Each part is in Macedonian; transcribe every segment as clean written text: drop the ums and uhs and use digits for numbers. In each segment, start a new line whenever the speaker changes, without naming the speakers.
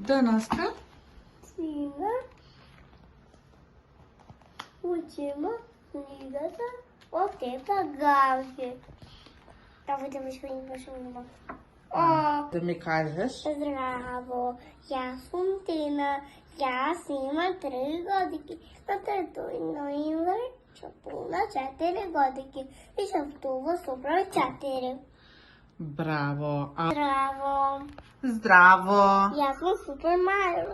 Денаска
Сина учимо книгата от Тета Гави. Давайте ми ще ни пишемо.
да ми кажеш.
Здраво, я съм Тина. Аз имам 3 годики. На 3 ноември ще пълна 4 годики. И ще в това супер 4.
Браво.
Здраво.
Здраво.
Я съм Супер Марио.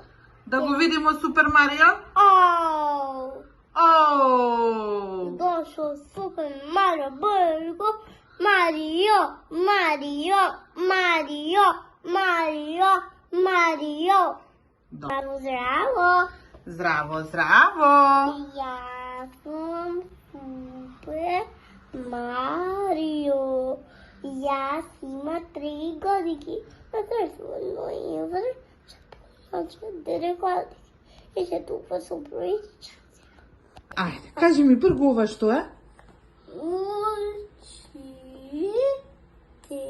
Да го видимо Супер Марио.
Оу!
Оу!
Došao Super Mario Brgo. Mario, Mario, Mario, Mario, Mario.
Добре.
Zdravo.
Здраво, здраво.
Ja sam Super Mario. Ja ima 3 godiki. Na 3 ноември ще пълна 4 годики. И ще това супер.
Ajde, kaži mi prvo što je?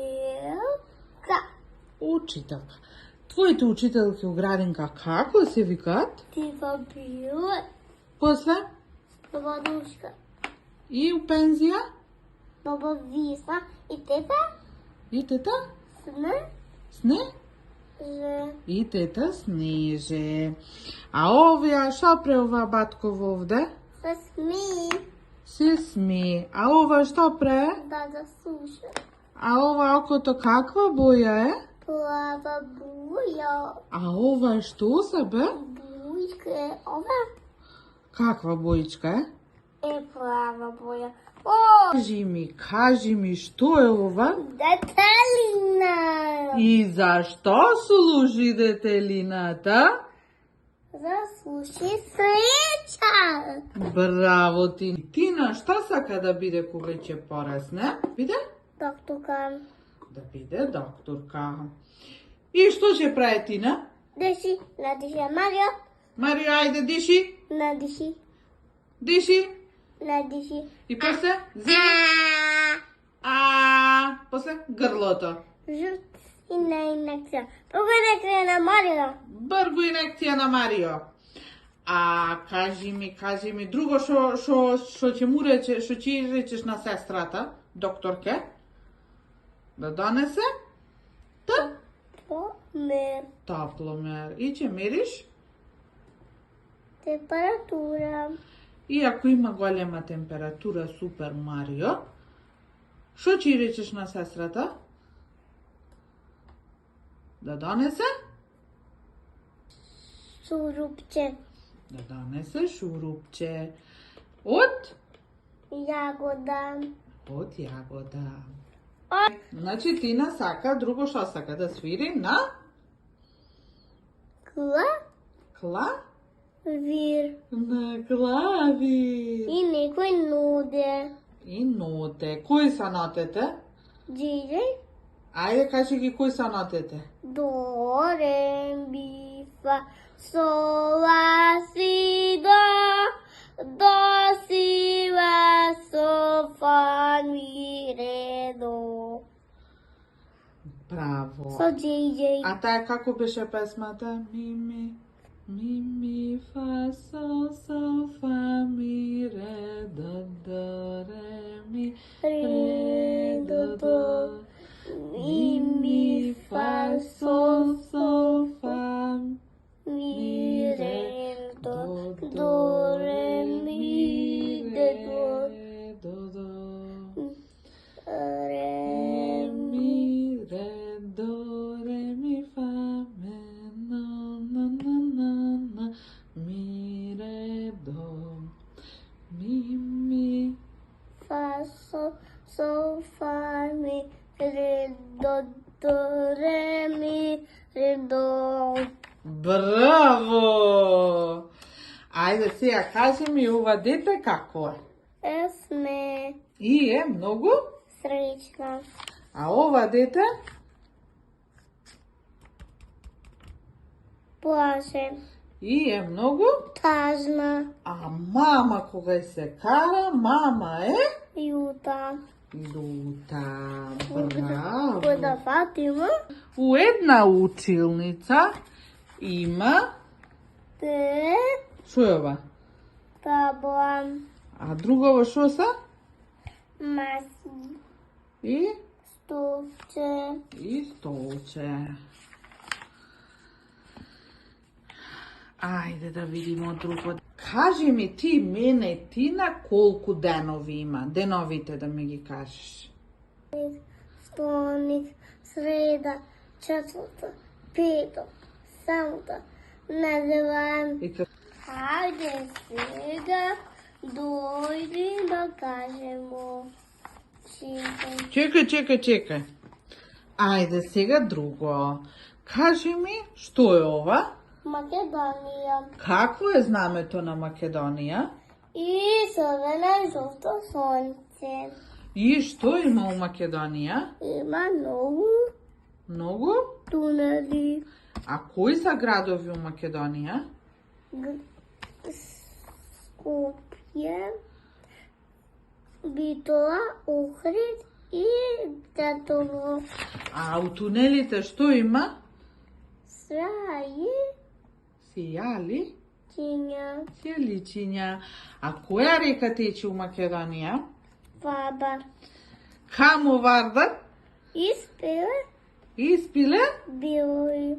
Учителка.
Учителка. Твоите учителки у градинка како се викат?
Тива била.
После?
Баба Душка.
И у пензија?
Баба Висна. И тета
И тета?
Сне.
Сне?
Же.
И тета Снеже. А овие, што пре батково овде?
Се сми.
Се сми. А ова што пре?
Да засуша.
А ова окото каква боја е?
Плава буя.
А ова што се бе?
Буйка е ова.
Каква боичка е?
Е плава буя. О!
Кажи ми, што е ова?
Детелина.
И зашто служи детелината?
Заслуши среќа.
Браво ти. Ти на што сака да биде кога ќе порасне? Биде?
Докторка.
Да биде докторка. И што ќе прави Тина?
Диши, надиши, Марио.
Марио, ајде диши.
Надиши,
Диши.
надиши.
И после зими. А, после грлото.
Жут и на инекция. Първа инекция на Марио.
Бргу инекција на Марио. А кажи ми, друго што ќе му рече, што ќе речеш на сестрата, докторке? Да донесе?
Помер.
Топломер. И ќе мериш?
Температура.
И ако има голема температура, Супер Марио, што ќе речеш на сестрата? Да донесе?
Шурупче.
Да донесе шурупче. Од?
Ягода.
Од јагода.
О,
Значи Тина сака, друго што сака да свири на
клавир.
на клави.
И некој нуде.
И ноте. Кои са нотите?
Диджей.
Ајде кажи ги кои са нотите.
Do, re, mi, fa, sol, la, si, do, si, la, sol, fa, mi, re, do.
Браво.
So, JJ.
А таа како беше песмата? Ми, фа, сол, фа, ми, ре, до, ре, ми,
Re, do, do.
ми, фа, сол, фа,
Mi, re, do, do, re, mi, de, do,
до,
re,
ми, ре, до, ре, ми, фа, ме, на, ми, ре, до, ми,
fa, sol, fa, mi, re, do, re, mi, re, do.
Браво! Ајде сега кажи ми ова дете како е?
Сме
И е многу?
среќна.
А ова дете?
Плаше.
И е многу?
Тажна.
А мама кога се кара, мама е?
Јута.
Лута. Браво!
Кој да Фатима?
У една училница Има.
Т,
Шо е ова?
таблан,
А другова шо са?
маси,
И?
столче,
И столче. Ајде да видимо друго. Кажи ми ти мене Тина колку денови има? Деновите да ми ги кажеш.
вторник, среда, четврта, пета, събота, неделя.
И как...
Хайде сега дойди да кажем
Чекај. Ајде сега друго. Кажи ми, што е ова?
Македония
Какво е знамето на Македонија?
и зелено и жълто слънце.
И што има у Македонија?
Има много
Многу?
тунели.
А кои са градови у Македонија?
Скопje, Битола, Охрид и Тетово.
А у тунелите што има?
Сраи,
Сијали?
Тиня,
Сијаличиња. А која река тече у Македонија?
Вардар.
Каму Вардар?
Изпила
Испиле?
били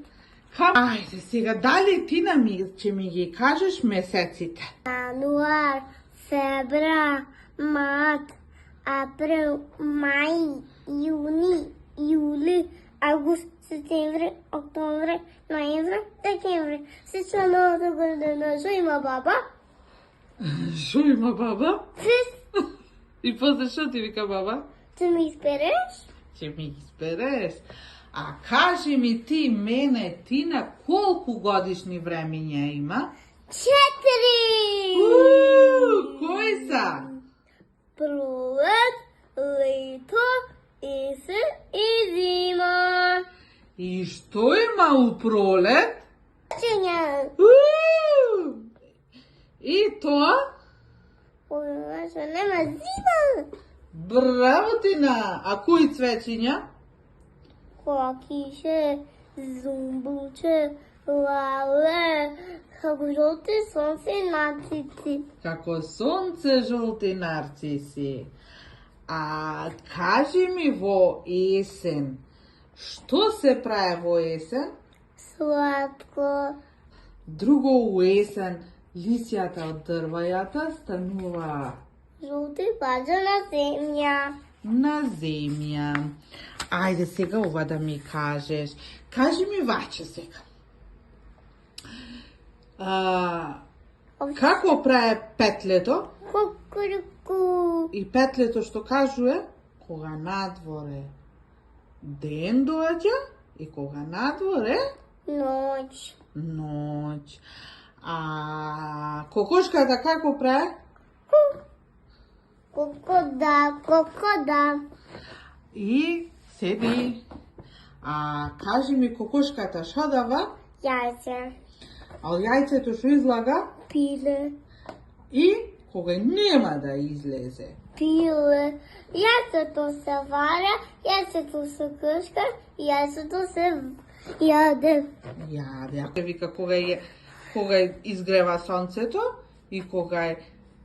Ајде сега, дали ти ќе ми ги кажеш месеците?
януар, февруар, март, април, май, юни, юли, август, септември, октомври, ноември, декември. Всичко новата година. Шо има баба?
Шо има баба? И после шо ти вика баба?
Ти ми избереш?
Ќе ми избереш. А кажи ми ти мене Тина колку годишни времиња има?
4!
Кои са?
Пролет, лето, есен и зима.
И што има у пролет?
Чиня.
И тоа?
Ой, што нема зима.
Браво Тина! А кои цвечиња?
Кокише, зумбуче, лале, како жолти сонце и нацици.
Како сонце жолти нарциси. А кажи ми во есен, што се прави во есен?
Сладко.
Друго у есен, лисјата од дрвајата станува
Жолти паѓа на земја.
на земја. Ајде сега ова да ми кажеш. Кажи ми ваче сега. Како прави петлето?
Кукурику.
И петлето што кажува, кога надворе ден доаѓа и кога надворе
Ноќ.
ноќ. А кокошката како прави?
Кокода.
И седи. А кажи ми кокошката што дава?
Јајце.
А од јајцето што излага?
Пиле.
И кога нема да излезе.
Пиле. Јајцето се варя, јајцето се кршка, јајцето се јаде.
Јаде. Ако вика кога изгрева сонцето и кога е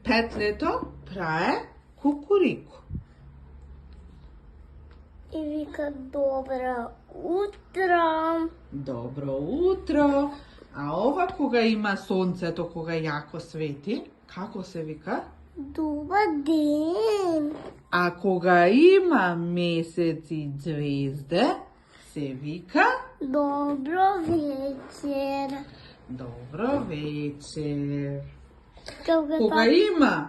петлето прае кукурику.
И вика добро утро.
Добро утро. А ова кога има сонцето, кога јако свети, како се вика?
Добар ден.
А кога има месец и звезде, се вика?
Добро вечер.
Добро вечер.
Кога
Кога има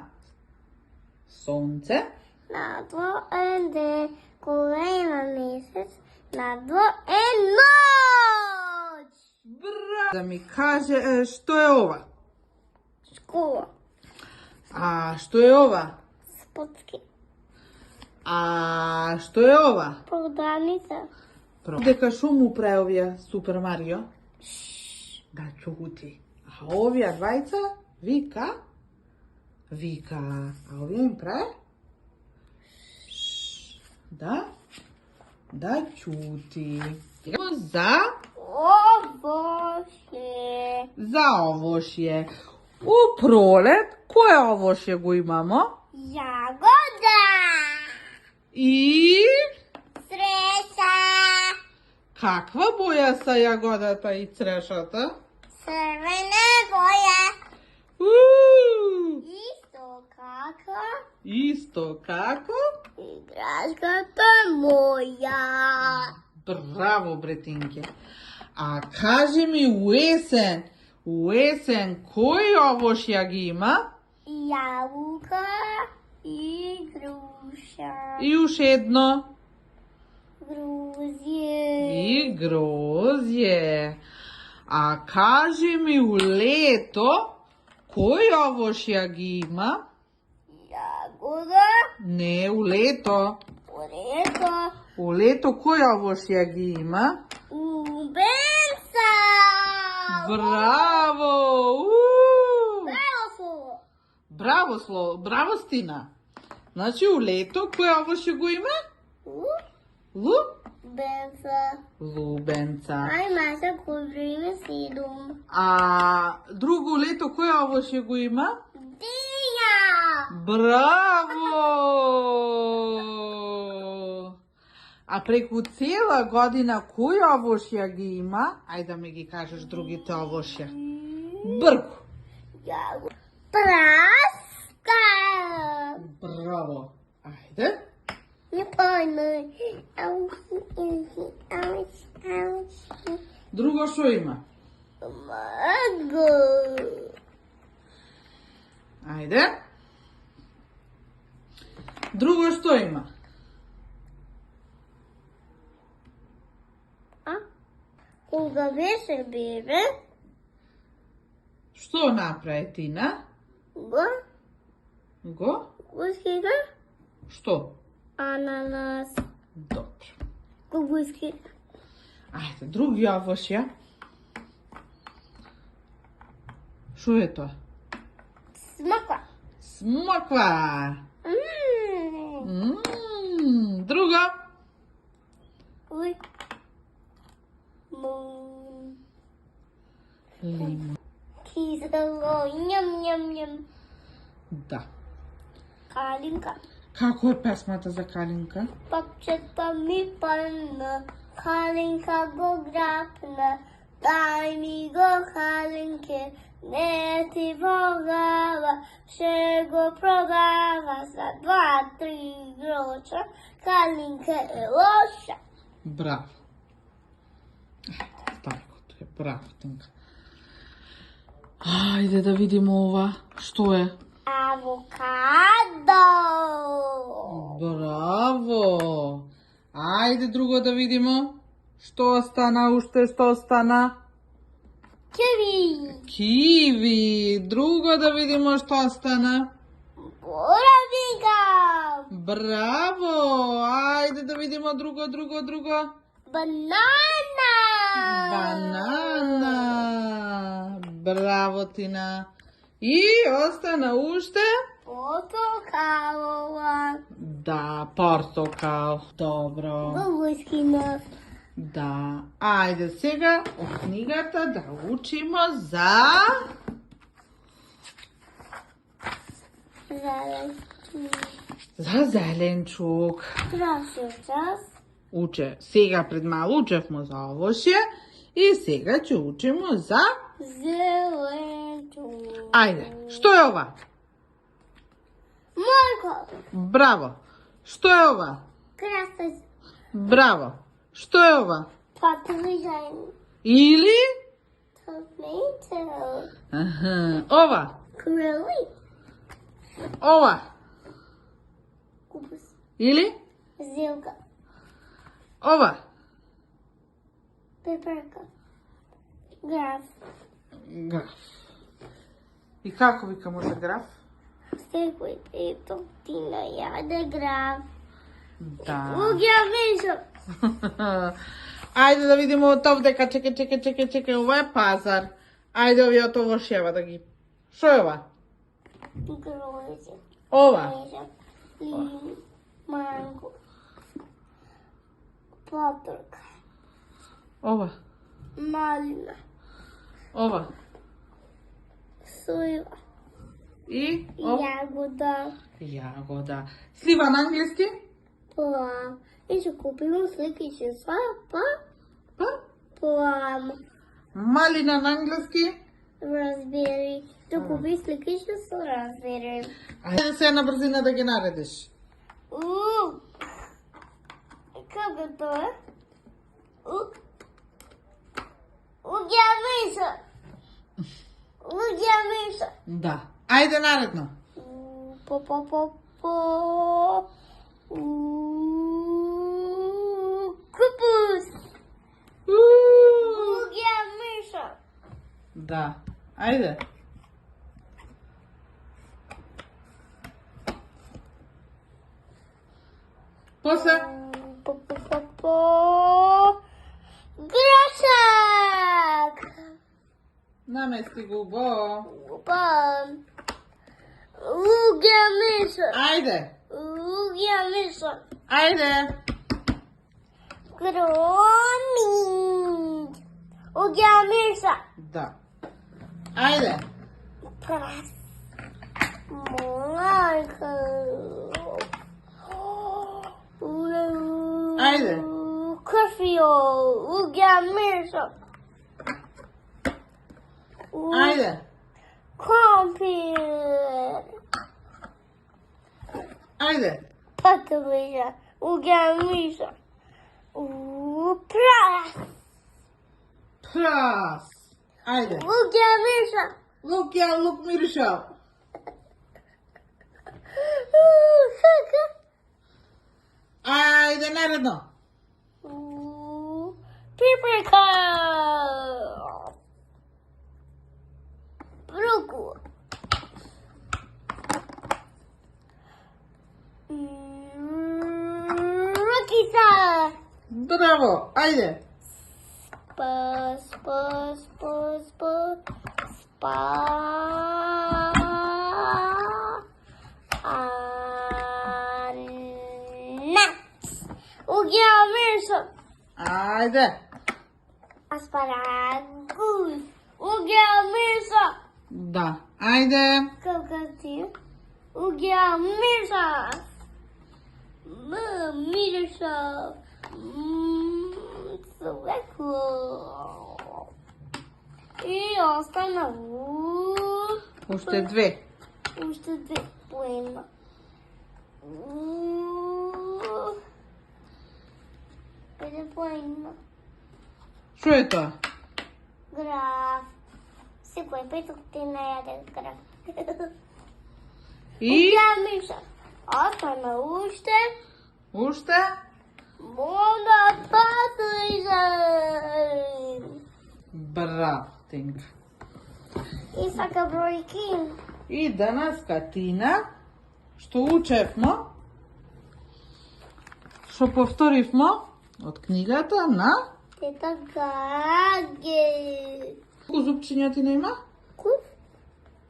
сонце,
надво е ден, кога има месец, надво е ноќ.
бра, да ми каже што е ова?
Школа.
А што е ова?
Спортски.
А што е ова?
Продавница.
Дека шо му прави овие Супер Марио? Да чути. А овие двајца вика, а овие им прави? Да чути. За
Овошје.
za ovošje. U prolet, koje ovošje go imamo?
Jagoda.
I
Sreća.
kakva boja sa jagodata i crešata?
Crvene boje. Isto kako
Isto kako?
igračka moja.
Bravo, Bretinke. A kaži mi u jesen koji ovošja gi ima?
Jabuka i gruša.
I još jedno.
Gruzije.
I grozje. A kaži mi u leto koji ovošja gi ima?
Jagoda.
Ne, u leto.
Oreko.
U leto koji ovošja gi ima?
Lubenca.
Bravo!
Bravo.
Bravo, Stina. Znači u leto koje ovošje go ima?
Benca.
Lubenca.
Ajme se kužime sidom.
A drugo leto koje ovošje go ima?
Dinja.
Bravo! A preko cijela godina koje ovošja gi ima? Ajde da mi gi kažeš drugite ovošja. Brku.
Jagoda. Praska.
Bravo. Ajde.
Не пойму.
Drugo što ima?
Mango.
Ajde. Drugo što ima?
A? Koga više bire?
Što napravi Tina?
Go.
Go?
Guskira.
Što?
Ananas.
Dobro.
Guskira.
Ajde, drugi ovošja. Što je to?
Smakla.
Smokva. Drugo?
Uj. Moon.
Limon.
Kiselo. Njam, njam, njam.
Da.
Kalinka.
Kako je pesmata za Kalinka?
Papčeta mi palna, Kalinka go grapna, daj mi go Kalinke, ne ti pogava, še go prodava za 2-3 groša, Kalinka je loša.
Bravo. Ajde, tako to je. Bravo, Tinka. Ajde da vidimo ova. Što je?
Avokado.
Bravo. Ajde drugo da vidimo. Što ostana, ušte što ostana?
Kiwi.
Kiwi. Drugo da vidimo što ostana.
Boraviga.
Bravo. Ajde da vidimo drugo.
Banana.
Banana. Bravo, Tina. I ostana ušte?
Portokalova.
Da, portokal. Dobro.
Guguskina.
Da. Ajde сега od knjigata da učimo za zelenčuk.
Tražio čas.
Uče. Сега пред malo učevmo za ovošje i сега će učimo za...
Zelenčuk.
Ajde, što je ova?
Morkov.
Bravo. Što je ova?
Krasac.
Bravo. Što je ova?
Paprižan.
Ili?
Tomato.
Aha. Ova?
Krili.
Ova?
Kubus.
Ili?
Zilga.
Ova?
Peperka. Graf.
Graf. I kako vikamo za graf?
Stekoj peto. Tina jade graf.
Da.
Ugja mišo.
Ajde da vidimo od ovdeka. Čekaj. Ovo je pazar. Ajde ovi od ovo šjeva da gi... Što je ova?
Grožđe.
Ova?
Lim. Mango. Paprika.
Ova?
Malina.
Ova?
Слива.
I ovo?
Jagoda.
Jagoda. Sliva na engleski?
Plum. I ću kupimo slikiće sva, pa
Pa?
plum.
Malina na engleski?
Raspberry. Da kupi slikiće sa raspberry.
Ajde se jedna brzina da ga narediš.
Kako to je? Ugija miša. Ugija miša.
Da. Ajde naredno.
Po. Kupus. Ugija miša.
Da. Ajde. Posle?
Po. Grašak.
Namesti gubo.
Pa. Ugija miša.
Ajde.
Ugija miša.
Ajde.
Kromid. Ugija miša.
Da. Ajde.
Pras. Molarka.
Ajde.
Krfio. Ugija miša.
Ajde.
Kompir.
Ajde.
Patovića. Ugija miša. Pras.
Pras. Ajde.
Ugija miša.
Luk ja luk mirišao.
Kaka.
Ajde naredno.
Paprika. Ruku. Rukica.
Bravo. Ajde.
Spa. Nuts. Ugija miša.
Ajde.
Asparagus. Ugija miša.
Da. Ajde.
Kako ti? Ugija miša. Miriša. Svetlo. I ostane
Още две.
Още две поема. Къде поема?
Що е това?
Граф. Секой петък ти не яде граф.
И?
Миша. Остана още.
Още?
Мона патрижен.
Браво, Тинка.
И сака бройки.
И danas Katina, што учевме, што повторивме од книгата на
Тета Гаге.
колку зупчиња ти нема?
Куп.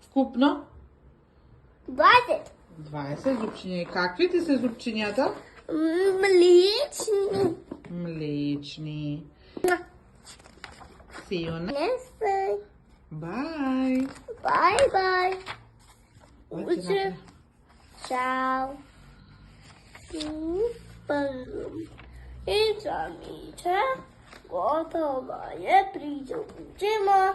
Вкупно
20.
20 зупчиња. И какви ти се зупчињата?
Млечни.
Млечни. See you next.
Next time.
Bye.
Bye bye.
Оće
Uče. Ciao. Super. I zamiče. Gotova je priča. Učimo.